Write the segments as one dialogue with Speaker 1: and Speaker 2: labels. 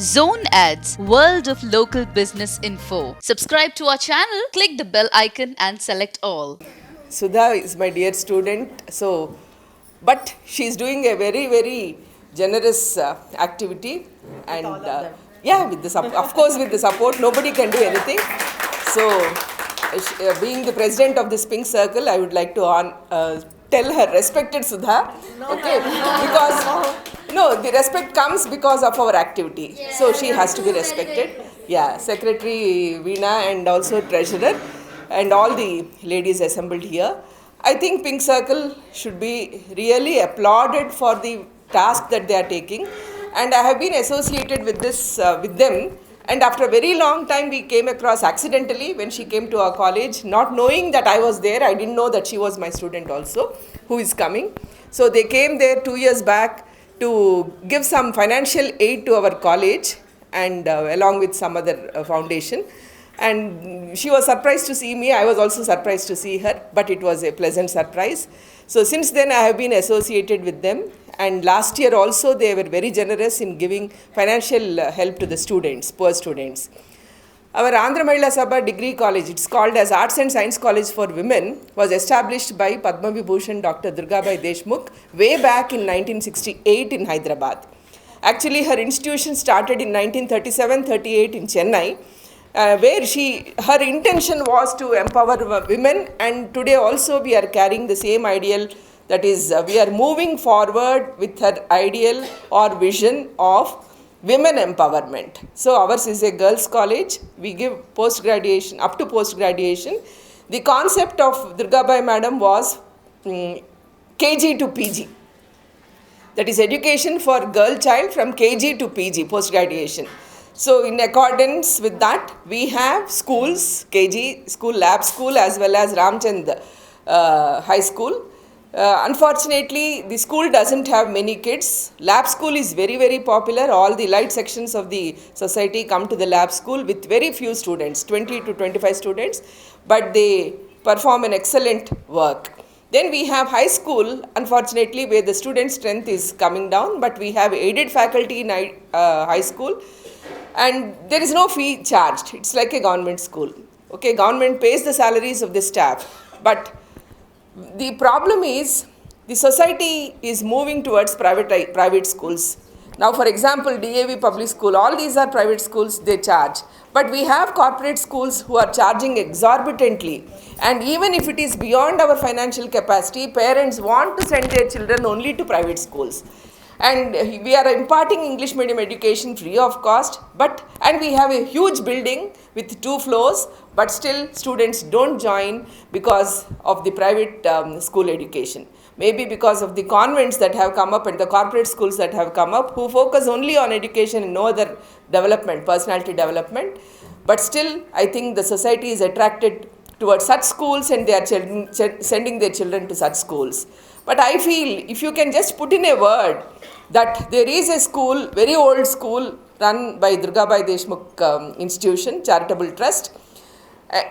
Speaker 1: Zone Ads, World of Local Business Info. Subscribe to our channel, click the bell icon and select all.
Speaker 2: Sudha is my dear student, but she's doing a very, very generous activity, and yeah, with of course, with the support, nobody can do anything. So, being the president of this Pink Circle, I would like to tell her, respected Sudha, okay, because no, the respect comes because of our activity, so she has to be respected. Yeah, Secretary Veena and also Treasurer and all the ladies assembled here. I think Pink Circle should be really applauded for the task that they are taking, and I have been associated with this with them. And after a very long time, we came across accidentally when she came to our college, not knowing that I was there. I didn't know that she was my student also, who is coming. So they came there 2 years back to give some financial aid to our college, and along with some other foundation. And she was surprised to see me. I was also surprised to see her, but it was a pleasant surprise. So since then, I have been associated with them. And last year also, they were very generous in giving financial help to the students, poor students. Our Andhra Mahila Sabha Degree College, it's called as Arts and Science College for Women, was established by Padma Vibhushan Dr. Durgabai Deshmukh way back in 1968 in Hyderabad. Actually, her institution started in 1937-38 in Chennai, where her intention was to empower women, and today also we are carrying the same ideal, that is we are moving forward with her ideal or vision of women empowerment. So ours is a girls college. We give post-graduation, up to post-graduation. The concept of Durgabai madam was KG to PG. That is education for girl child from KG to PG, post-graduation. So in accordance with that, we have schools, KG school, lab school, as well as Ramchand High School. Unfortunately, the school doesn't have many kids. Lab school is very, very popular. All the light sections of the society come to the lab school with very few students, 20 to 25 students, but they perform an excellent work. Then we have high school, unfortunately, where the student strength is coming down, but we have aided faculty in high school, and there is no fee charged. It's like a government school. Okay, government pays the salaries of the staff, but the problem is the society is moving towards private schools. Now, for example, DAV public school, all these are private schools, they charge. But we have corporate schools who are charging exorbitantly. And even if it is beyond our financial capacity, parents want to send their children only to private schools. And we are imparting English medium education free of cost, and we have a huge building with 2 floors, but still students don't join because of the private school education. Maybe because of the convents that have come up and the corporate schools that have come up, who focus only on education and no other development, personality development. But still, I think the society is attracted towards such schools, and they are sending their children to such schools. But I feel if you can just put in a word that there is a school, very old school, run by Durgabai Deshmukh Institution, Charitable Trust,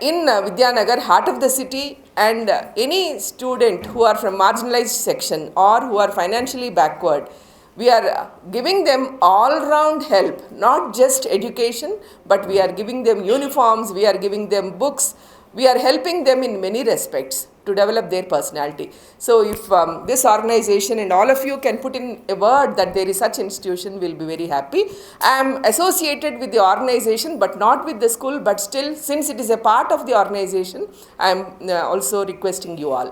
Speaker 2: in Vidyanagar, heart of the city, and any student who are from marginalized section or who are financially backward, we are giving them all-round help, not just education, but we are giving them uniforms, we are giving them books, we are helping them in many respects to develop their personality. So if this organization and all of you can put in a word that there is such institution, we'll be very happy. I am associated with the organization but not with the school, but still, since it is a part of the organization, I am also requesting you all.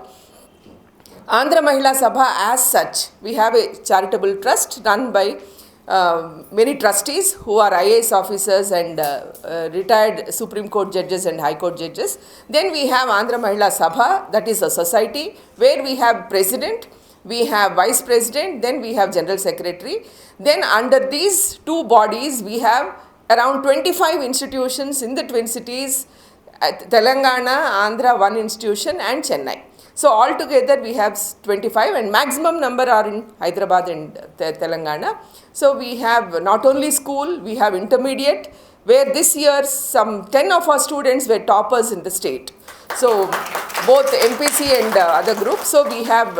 Speaker 2: Andhra Mahila Sabha as such, we have a charitable trust run by many trustees who are IAS officers and retired Supreme Court judges and High Court judges. Then we have Andhra Mahila Sabha, that is a society where we have president, we have vice president, then we have general secretary. Then under these 2 bodies, we have around 25 institutions in the Twin Cities, Telangana, Andhra 1 institution, and Chennai. So altogether we have 25, and maximum number are in Hyderabad and Telangana. So we have not only school, we have intermediate, where this year some 10 of our students were toppers in the state. So both MPC and other groups. So we have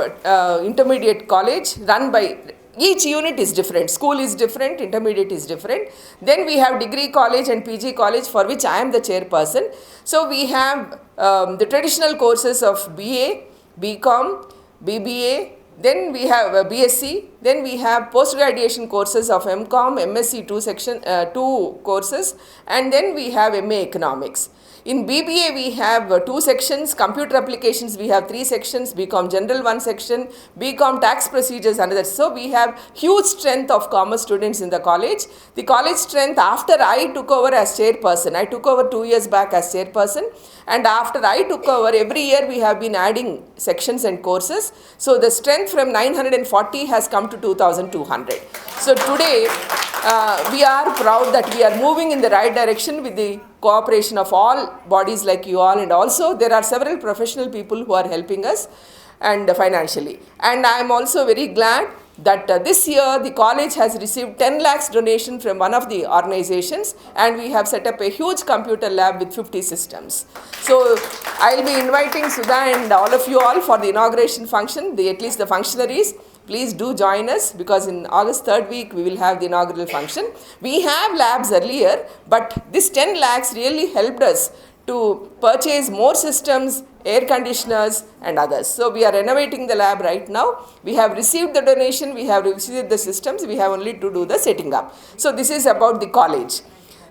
Speaker 2: intermediate college run by each unit is different. School is different, intermediate is different. Then we have degree college and PG college, for which I am the chairperson. So we have the traditional courses of BA, BCom, BBA, then we have BSc, then we have post-graduation courses of MCom, MSc two courses, and then we have MA Economics. In BBA we have two sections, computer applications we have three sections, BCom general one section, BCom tax procedures another. So we have huge strength of commerce students in the college. The college strength, after I took over as chairperson, I took over 2 years back as chairperson, and after I took over, every year we have been adding sections and courses. So the strength from 940 has come to 2200. So today we are proud that we are moving in the right direction with the cooperation of all bodies like you all, and also there are several professional people who are helping us and financially. And I am also very glad that this year the college has received 10 lakhs donation from one of the organizations, and we have set up a huge computer lab with 50 systems. So I will be inviting Sudha and all of you all for the inauguration function, at least the functionaries. Please do join us, because in August 3rd week we will have the inaugural function. We have labs earlier, but this 10 lakhs really helped us to purchase more systems, air conditioners and others. So we are renovating the lab right now. We have received the donation, we have received the systems, we have only to do the setting up. So this is about the college.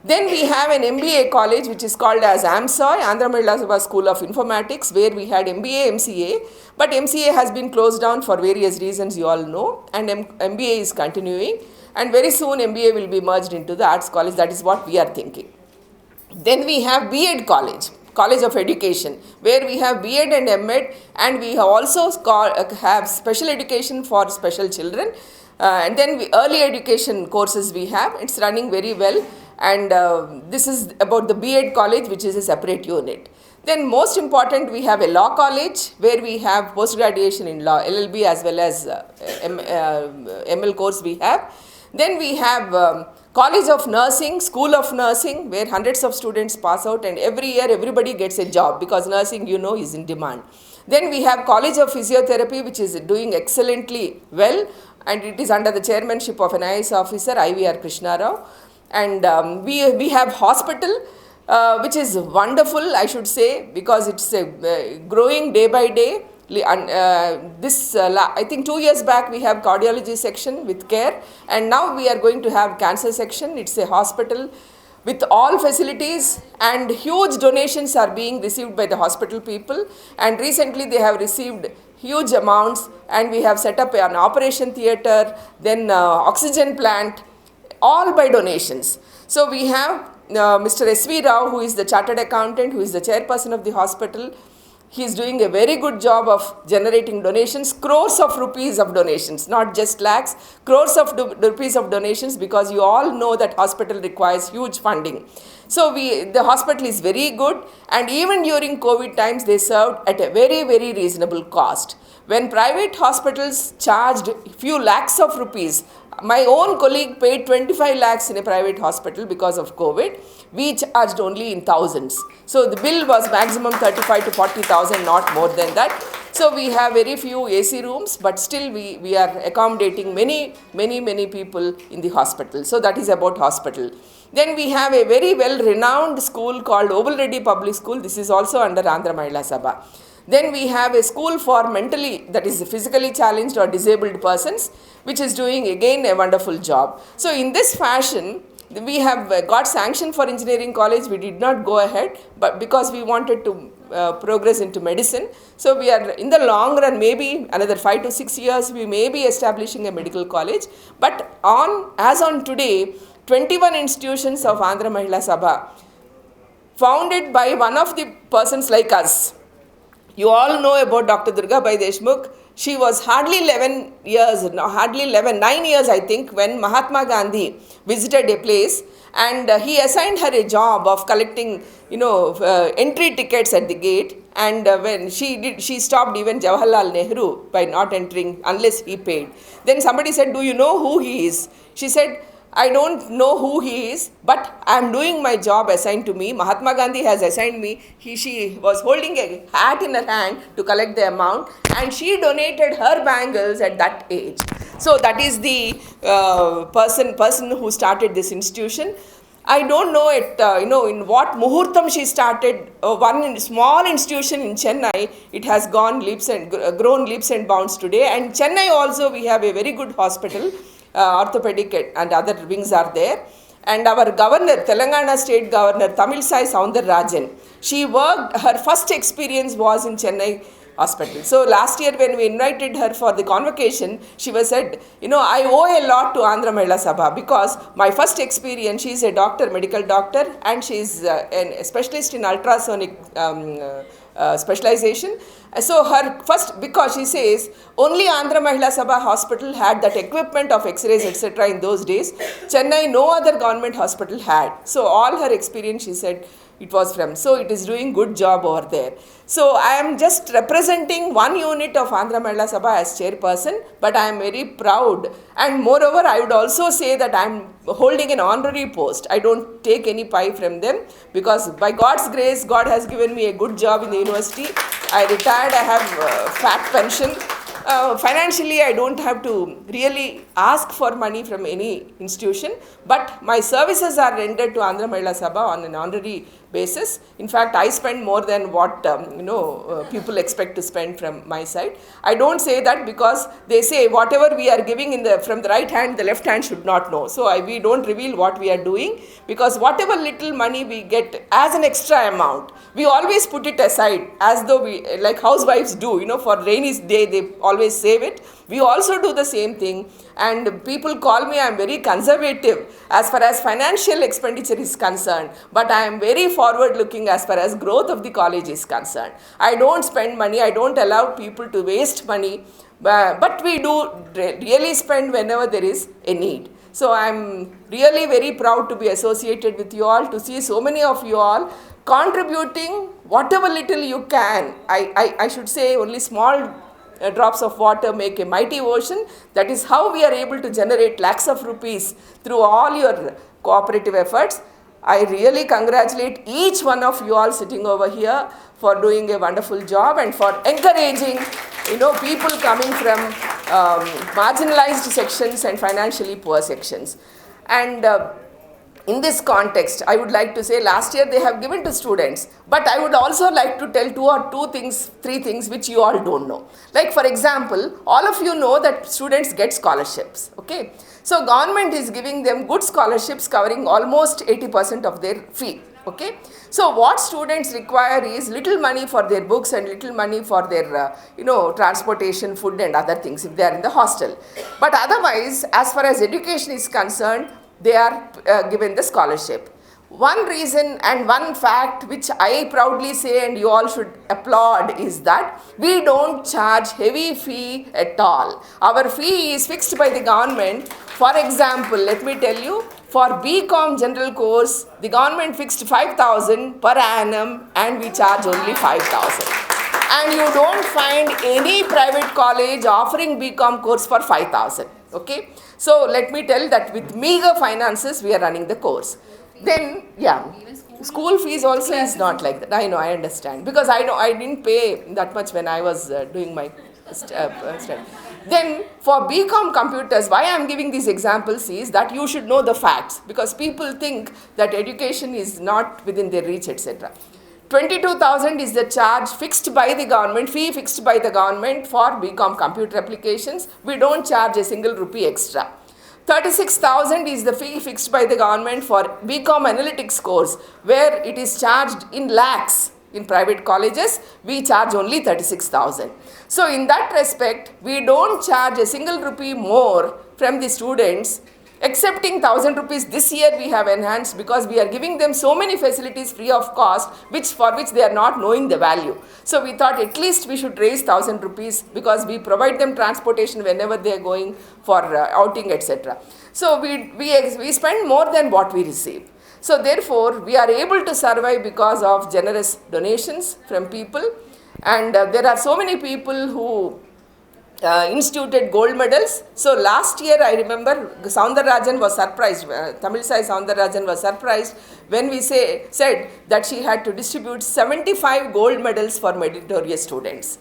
Speaker 2: Then we have an MBA college which is called as AMSOI, Andhra Mahila Sabha School of Informatics, where we had MBA, MCA, but MCA has been closed down for various reasons you all know, and MBA is continuing, and very soon MBA will be merged into the arts college. That is what we are thinking. Then we have BEd college, College of Education, where we have BEd and MEd, and we have also have special education for special children, and then early education courses we have. It's running very well. And this is about the BEd college, which is a separate unit. Then most important, we have a law college where we have post-graduation in law, LLB as well as ML course we have. Then we have College of Nursing, School of Nursing, where hundreds of students pass out, and every year everybody gets a job, because nursing, you know, is in demand. Then we have College of Physiotherapy, which is doing excellently well, and it is under the chairmanship of an IAS officer, IVR Krishna Rao. And we have hospital, which is wonderful, I should say, because it's growing day by day. I think 2 years back we have cardiology section with care, and now we are going to have cancer section. It's a hospital with all facilities, and huge donations are being received by the hospital people, and recently they have received huge amounts, and we have set up an operation theatre, then oxygen plant, all by donations. So we have Mr. S.V. Rao, who is the chartered accountant, who is the chairperson of the hospital. He is doing a very good job of generating donations, crores of rupees of donations, not just lakhs, crores of rupees of donations, because you all know that hospital requires huge funding. So the hospital is very good, and even during COVID times they served at a very, very reasonable cost. When private hospitals charged few lakhs of rupees, my own colleague paid 25 lakhs in a private hospital because of COVID. We charged only in thousands. So the bill was maximum 35 to 40,000, not more than that. So we have very few AC rooms, but still we are accommodating many people in the hospital. So that is about hospital. Then we have a very well-renowned school called Oval Reddy Public School. This is also under Andhra Mahila Sabha. Then we have a school for mentally, that is physically challenged or disabled persons, which is doing again a wonderful job. So in this fashion, we have got sanction for engineering college. We did not go ahead, but because we wanted to progress into medicine. So we are in the long run, maybe another 5 to 6 years, we may be establishing a medical college. But as on today, 21 institutions of Andhra Mahila Sabha, founded by one of the persons like us. You all know about Dr. Durga Bai Deshmukh. She was hardly 9 years I think, when Mahatma Gandhi visited a place, and he assigned her a job of collecting, entry tickets at the gate. And when she stopped even Jawaharlal Nehru by not entering unless he paid. Then somebody said, "Do you know who he is?" She said, "I don't know who he is, but I am doing my job assigned to me. Mahatma Gandhi has assigned me." She was holding a hat in her hand to collect the amount, and she donated her bangles at that age. So that is the person who started this institution. I don't know in what muhurtam she started. One small institution in Chennai, it has grown leaps and bounds today. And Chennai also, we have a very good hospital, orthopedic and other wings are there. And our governor, Telangana state governor, Tamilsai Soundararajan, her first experience was in Chennai hospital. So last year when we invited her for the convocation, she was said, I owe a lot to Andhra Mahila Sabha because my first experience, she is a doctor, medical doctor, and she is a specialist in ultrasonic specialization. So her first, because she says only Andhra Mahila Sabha hospital had that equipment of x-rays etc. in those days. Chennai, no other government hospital had. So all her experience, she said, it was from. So it is doing good job over there. So I am just representing one unit of Andhra Mahila Sabha as chairperson, but I am very proud. And moreover, I would also say that I am holding an honorary post. I don't take any pie from them because by God's grace, God has given me a good job in the university. I retired, I have fat pension. Financially, I don't have to really ask for money from any institution, but my services are rendered to Andhra Mahila Sabha on an honorary basis. In fact, I spend more than what people expect to spend from my side. I don't say that because they say whatever we are giving from the right hand, the left hand should not know. So we don't reveal what we are doing because whatever little money we get as an extra amount, we always put it aside as though like housewives do, for rainy day they always save it. We also do the same thing, and people call me, I am very conservative as far as financial expenditure is concerned, but I am very forward looking as far as growth of the college is concerned. I don't spend money, I don't allow people to waste money, but we do really spend whenever there is a need. So I am really very proud to be associated with you all, to see so many of you all contributing whatever little you can. I should say only small drops of water make a mighty ocean. That is how we are able to generate lakhs of rupees through all your cooperative efforts. I really congratulate each one of you all sitting over here for doing a wonderful job and for encouraging people coming from marginalized sections and financially poor sections. And in this context, I would like to say last year they have given to students, but I would also like to tell three things which you all don't know. Like for example, all of you know that students get scholarships, okay? So government is giving them good scholarships covering almost 80% of their fee, okay? So what students require is little money for their books and little money for their, transportation, food and other things if they are in the hostel. But otherwise, as far as education is concerned, they are given the scholarship. One reason and one fact which I proudly say and you all should applaud is that we don't charge heavy fee at all. Our fee is fixed by the government. For example, let me tell you, for BCom general course, the government fixed 5,000 per annum and we charge only 5,000. And you don't find any private college offering BCom course for 5,000. Okay, so let me tell that with meager finances we are running the course. Then school fees also is not like that. I know, I understand, because I didn't pay that much when I was doing my study. Then for BCom computers, why I am giving these examples is that you should know the facts, because people think that education is not within their reach, etc. 22,000 is the charge fixed by the government, fee fixed by the government for BCom computer applications. We don't charge a single rupee extra. 36,000 is the fee fixed by the government for BCom analytics course, where it is charged in lakhs. In private colleges, we charge only 36,000. So in that respect, we don't charge a single rupee more from the students. Excepting 1,000 rupees this year we have enhanced, because we are giving them so many facilities free of cost, for which they are not knowing the value. So we thought at least we should raise 1,000 rupees, because we provide them transportation whenever they are going for outing, etc. So we spend more than what we receive. So therefore we are able to survive because of generous donations from people. And there are so many people who instituted gold medals. So last year I remember Soundararajan was surprised, Tamilsai Soundararajan was surprised when we said that she had to distribute 75 gold medals for meritorious students.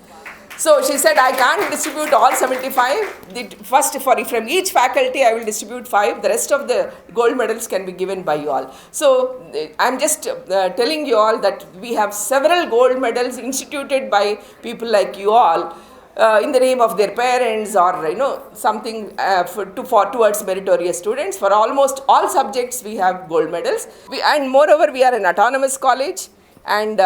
Speaker 2: So she said, I can't distribute all 75. First, from each faculty, I will distribute 5. The rest of the gold medals can be given by you all. So I'm just telling you all that we have several gold medals instituted by people like you all. In the name of their parents, or something towards meritorious students. For almost all subjects we have gold medals. And moreover, we are an autonomous college, and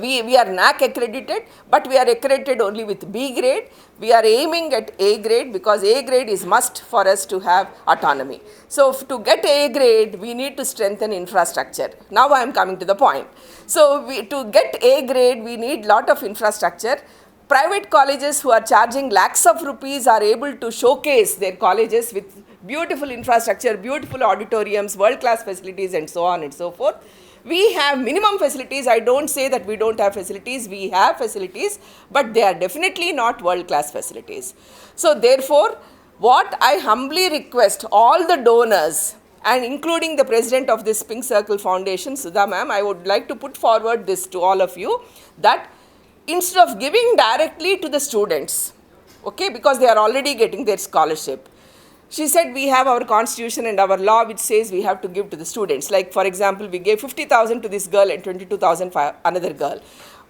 Speaker 2: we are NAC accredited, but we are accredited only with B grade. We are aiming at A grade because A grade is must for us to have autonomy. So to get A grade, we need to strengthen infrastructure. Now I am coming to the point. So to get A grade, we need lot of infrastructure. Private colleges who are charging lakhs of rupees are able to showcase their colleges with beautiful infrastructure, beautiful auditoriums, world-class facilities, and so on and so forth. We have minimum facilities. I don't say that we don't have facilities. We have facilities, but they are definitely not world-class facilities. So therefore, what I humbly request all the donors, and including the president of this Pink Circle Foundation, Sudha ma'am, I would like to put forward this to all of you, that instead of giving directly to the students, okay, because they are already getting their scholarship, she said we have our constitution and our law which says we have to give to the students. Like for example, we gave 50,000 to this girl and 22,000 for another girl.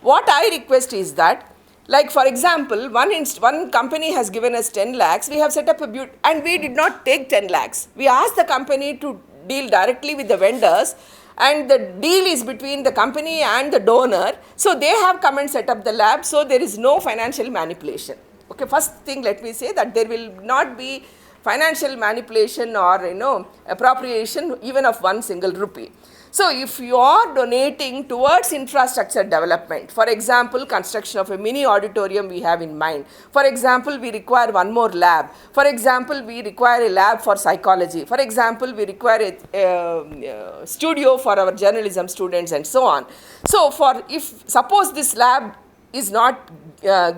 Speaker 2: What I request is that, like for example, one company has given us 10 lakhs, we have set up and we did not take 10 lakhs. We asked the company to deal directly with the vendors, and the deal is between the company and the donor. So they have come and set up the lab, so there is no financial manipulation. Okay, first thing let me say that there will not be financial manipulation or appropriation even of one single rupee. So if you are donating towards infrastructure development, for example, construction of a mini auditorium we have in mind. For example, we require one more lab. For example, we require a lab for psychology. For example, we require a studio for our journalism students and so on. So if suppose this lab is not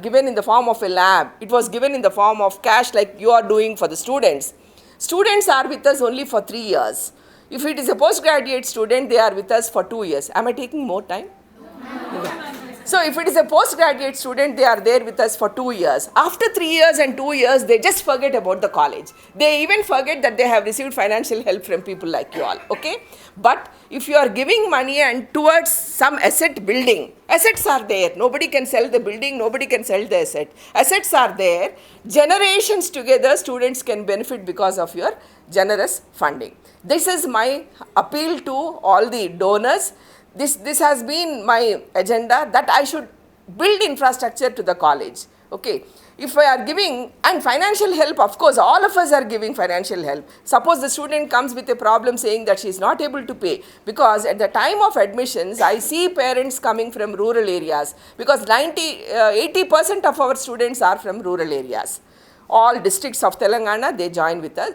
Speaker 2: given in the form of a lab, it was given in the form of cash like you are doing for the students. Students are with us only for 3 years. If it is a postgraduate student, they are with us for 2 years. Am I taking more time? So if it is a postgraduate student, they are there with us for 2 years. After 3 years and 2 years, they just forget about the college. They even forget that they have received financial help from people like you all, okay? But if you are giving money and towards some asset building, assets are there. Nobody can sell the building, nobody can sell the asset. Assets are there. Generations together, students can benefit because of your generous funding. This is my appeal to all the donors. This has been my agenda, that I should build infrastructure to the college. Okay, if I are giving, and financial help, of course, all of us are giving financial help. Suppose the student comes with a problem saying that she is not able to pay, because at the time of admissions, I see parents coming from rural areas, because 80% of our students are from rural areas. All districts of Telangana, they join with us,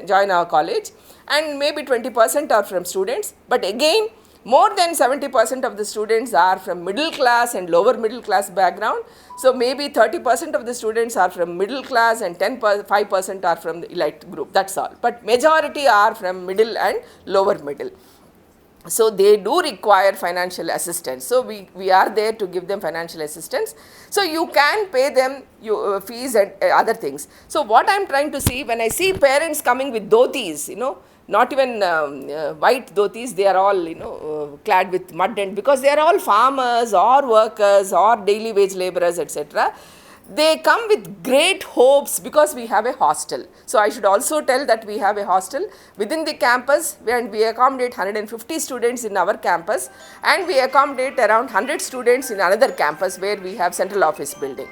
Speaker 2: join our college, and maybe 20% are from students. But again, more than 70% of the students are from middle class and lower middle class background. So maybe 30% of the students are from middle class and 5% are from the elite group. That's all. But majority are from middle and lower middle. So they do require financial assistance. So we are there to give them financial assistance. So you can pay them fees and other things. So what I am trying to see, when I see parents coming with dhotis, not even white dhotis, they are all clad with mud, and because they are all farmers or workers or daily wage laborers, etc. They come with great hopes because we have a hostel. So I should also tell that we have a hostel within the campus, and we accommodate 150 students in our campus, and we accommodate around 100 students in another campus where we have central office building.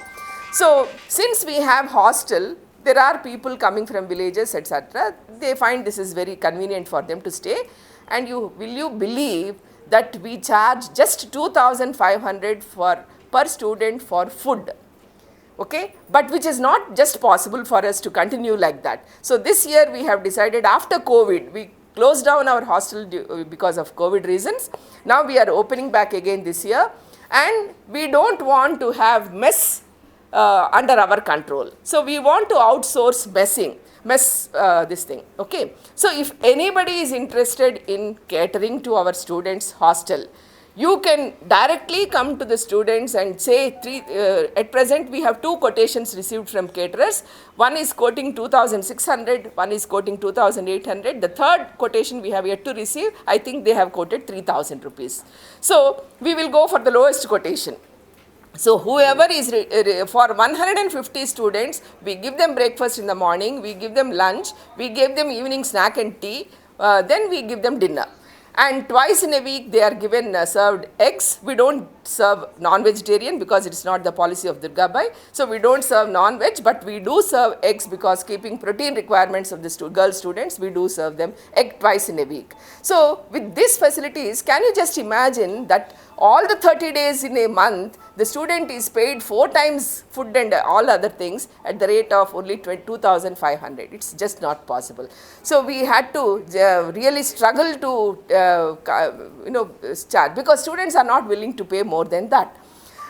Speaker 2: So since we have hostel, there are people coming from villages, etc. They find this is very convenient for them to stay. And will you believe that we charge just 2,500 per student for food? Okay, but which is not just possible for us to continue like that. So this year we have decided, after COVID, we closed down our hostel because of COVID reasons. Now we are opening back again this year, and we don't want to have mess under our control. So we want to outsource this thing. Okay. So if anybody is interested in catering to our students' hostel, You can directly come to the students and say, at present we have 2 quotations received from caterers. One is quoting 2,600, one is quoting 2,800. The third quotation we have yet to receive, I think they have quoted 3,000 rupees. So we will go for the lowest quotation. So whoever is, for 150 students, we give them breakfast in the morning, we give them lunch, we give them evening snack and tea, then we give them dinner. And twice in a week they are given served eggs. We don't serve non-vegetarian because it's not the policy of Durgabai. So we don't serve non-veg, but we do serve eggs because keeping protein requirements of the girl students, we do serve them egg twice in a week. So with these facilities, can you just imagine that all the 30 days in a month, the student is paid 4 times food and all other things at the rate of only 2,500. It's just not possible. So we had to really struggle to charge, because students are not willing to pay more than that.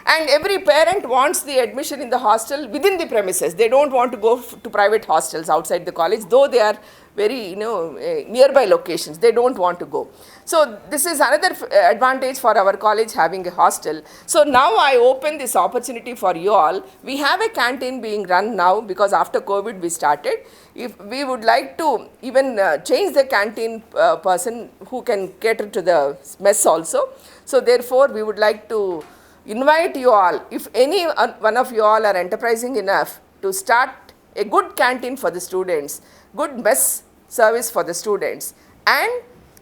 Speaker 2: And every parent wants the admission in the hostel within the premises. They don't want to go to private hostels outside the college, though they are very nearby locations. They don't want to go. So this is another advantage for our college, having a hostel. So now I open this opportunity for you all. We have a canteen being run now because after COVID we started. If we would like to even change the canteen person who can cater to the mess also. So therefore we would like to invite you all, if any one of you all are enterprising enough to start a good canteen for the students, good mess service for the students. And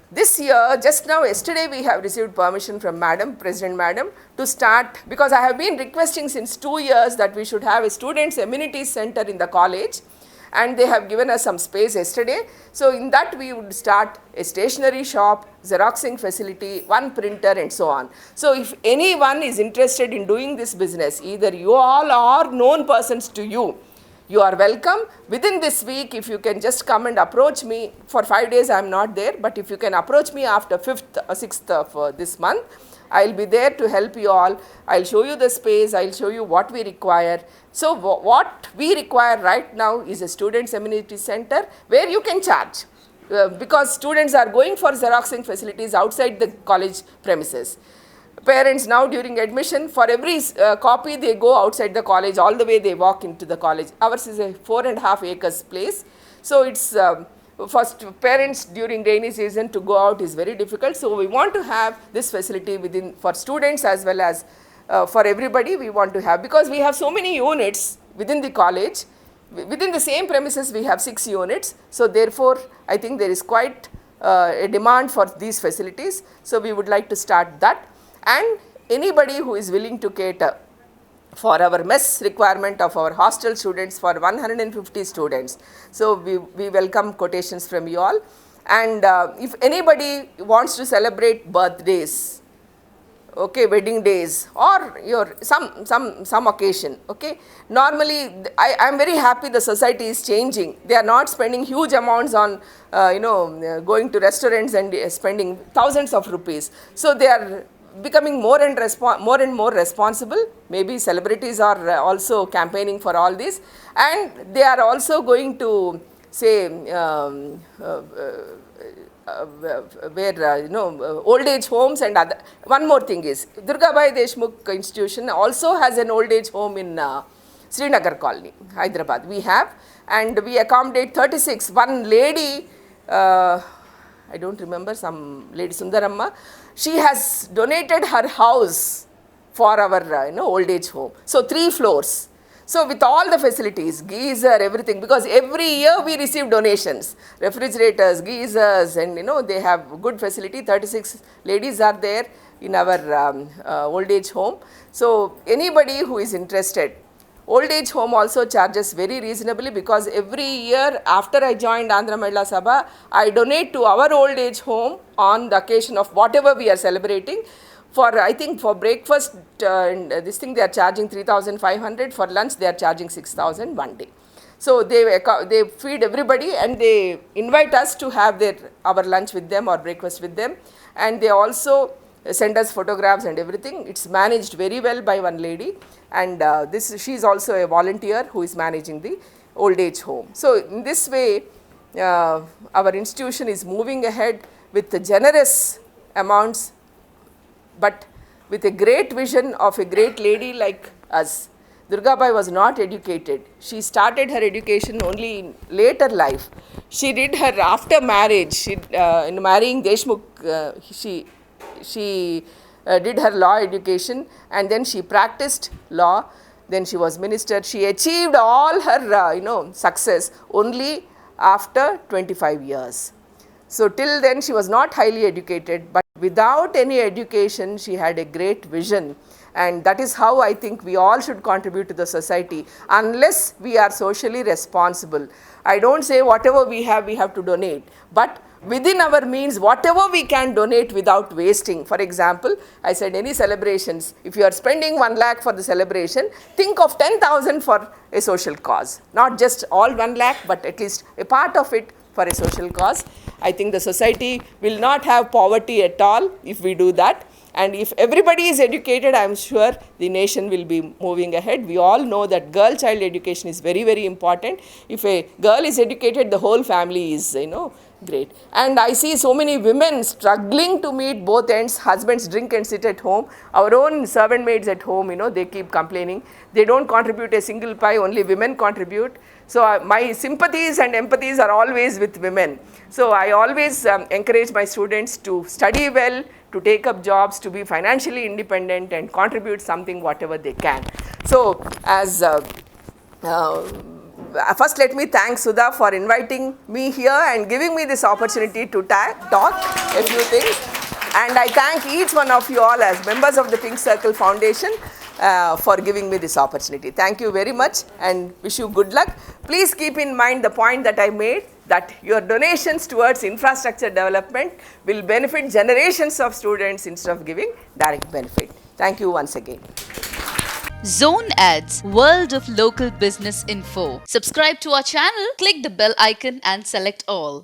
Speaker 2: this year, just now, yesterday we have received permission from Madam, President Madam, to start, because I have been requesting since 2 years that we should have a students' amenities center in the college, and they have given us some space yesterday. So in that we would start a stationery shop, Xeroxing facility, 1 printer and so on. So if anyone is interested in doing this business, either you all or known persons to you, you are welcome. Within this week, if you can just come and approach me, for 5 days I am not there, but if you can approach me after 5th or 6th of this month, I will be there to help you all. I will show you the space, I will show you what we require. So what we require right now is a students' amenity center where you can charge, because students are going for Xeroxing facilities outside the college premises. Parents now during admission, for every copy they go outside the college, all the way they walk into the college. Ours is a 4.5 acres place. So it's for parents during rainy season to go out is very difficult. So we want to have this facility within, for students as well as for everybody we want to have, because we have so many units within the college. Within the same premises we have 6 units. So therefore I think there is quite a demand for these facilities. So we would like to start that. And anybody who is willing to cater for our mess requirement of our hostel students, for 150 students. So we welcome quotations from you all. And if anybody wants to celebrate birthdays, okay, wedding days, or your some occasion, okay, normally I am very happy the society is changing. They are not spending huge amounts on going to restaurants and spending thousands of rupees. So they are becoming more and more responsible. Maybe celebrities are also campaigning for all this, and they are also going to say old age homes and other. One more thing is, Durgabai Deshmukh Institution also has an old age home in Srinagar Colony, Hyderabad. We have, and we accommodate 36. One lady, I don't remember, some lady Sundaramma, she has donated her house for our old age home. So 3 floors. So with all the facilities, geyser, everything, because every year we receive donations, refrigerators, geysers, and they have good facility. 36 ladies are there in our old age home. So anybody who is interested, old age home also charges very reasonably, because every year after I joined Andhra Mahila Sabha, I donate to our old age home on the occasion of whatever we are celebrating. For, I think for breakfast and this thing they are charging 3,500, for lunch they are charging 6,000 one day. So they feed everybody, and they invite us to have our lunch with them or breakfast with them, and they also send us photographs and everything. It's managed very well by one lady, and she is also a volunteer who is managing the old age home. So in this way our institution is moving ahead with the generous amounts but with a great vision of a great lady like us. Durgabai was not educated. She started her education only in later life. She did her after marriage. In marrying Deshmukh, she did her law education, and then she practiced law. Then she was minister. She achieved all her success only after 25 years. So till then she was not highly educated, but without any education she had a great vision, and that is how I think we all should contribute to the society unless we are socially responsible. I don't say whatever we have to donate, but within our means whatever we can donate without wasting. For example, I said any celebrations, if you are spending 1 lakh for the celebration, think of 10,000 for a social cause, not just all 1 lakh, but at least a part of it for a social cause. I think the society will not have poverty at all if we do that. And if everybody is educated, I am sure the nation will be moving ahead. We all know that girl child education is very, very important. If a girl is educated, the whole family is, great. And I see so many women struggling to meet both ends. Husbands drink and sit at home. Our own servant maids at home, they keep complaining. They don't contribute a single pie, only women contribute. So my sympathies and empathies are always with women. So I always encourage my students to study well, to take up jobs, to be financially independent and contribute something whatever they can. So first let me thank Sudha for inviting me here and giving me this opportunity to talk a few things. And I thank each one of you all as members of the Pink Circle Foundation for giving me this opportunity. Thank you very much and wish you good luck. Please keep in mind the point that I made, that your donations towards infrastructure development will benefit generations of students instead of giving direct benefit. Thank you once again.
Speaker 1: Zone Ads, World of Local Business Info. Subscribe to our channel, click the bell icon and select all.